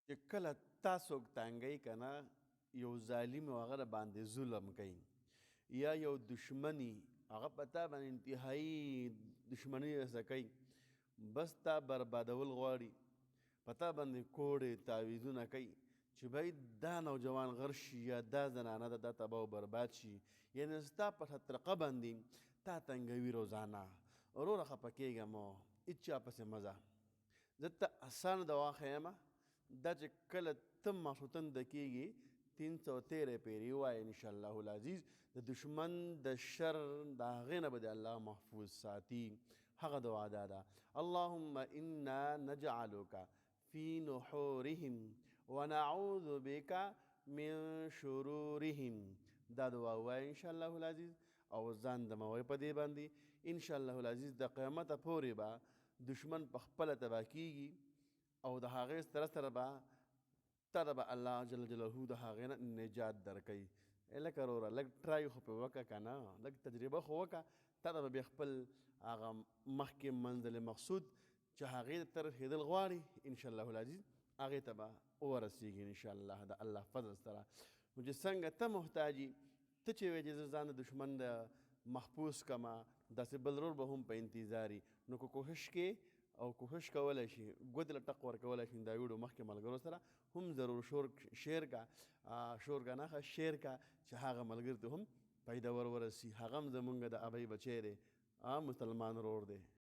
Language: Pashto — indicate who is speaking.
Speaker 1: چې کله تا څوک تنګی که نه یو ظالم او هغه باندې ظلم کوي یا یو دشمني هغه په تا باندې انتهایي دشمني رسه کوي بس تا بربادول غواړي په تا باندې کوړې تعویضونه کوي چې بھائی دا نوجوان غر شي یا دا زنانه ده دا تباه و برباد شي یعنې ستا په تفرقه باندې تا تنګوي روزانه وروره خفه کېږه مو هېڅ چا پسې مه ځه زه ته اسانه دوا ښیمه دا چې کله ته ماشوتن د کېږي 313 پیرې ووایه انشاءالله العزیز د دشمن د شر د هغې نه به د الله محفوظ ساتي هغه دعا دا ده اللهم انا نجعلک فی نحورهم ونعوذ بک من شرورهم دا دعا ووایه انشاءالله العزیز او ځان دموئ په دې باندې انشاءالله العزیز د قیامته پورې به دشمن په خپله تباه کېږي او د هغې سره سره به تا ته به الله جل جلاله د هغې نه نجات درکوي لکه وروره لږ ټرای خو پې وکړه که نه لږ تجربه خو وکړه تا ته به بیا خپل هغه مخکې منزل مقصود چې هغې ته رسېدل غواړي انشاءالله العزیز هغې ته به ورسېږي انشاءالله د الله فضل سره نو چې څنګه ته محتاجي ته چې وایې چې زه ځان د دشمن د محفوظ کما داسې بل ورور به هم په انتظاري نو که کوښښ کې او کوښښ کولی شي ګوتې له ټق ورکولی شي دا ویډیو مخکې ملګرو سره هم ضرور شیر کا شور کا نه شیر کا چې هغه ملګري ته هم پیدا ورسي هغه هم زمونږ د ابۍ بچی دی مسلمان ورور دی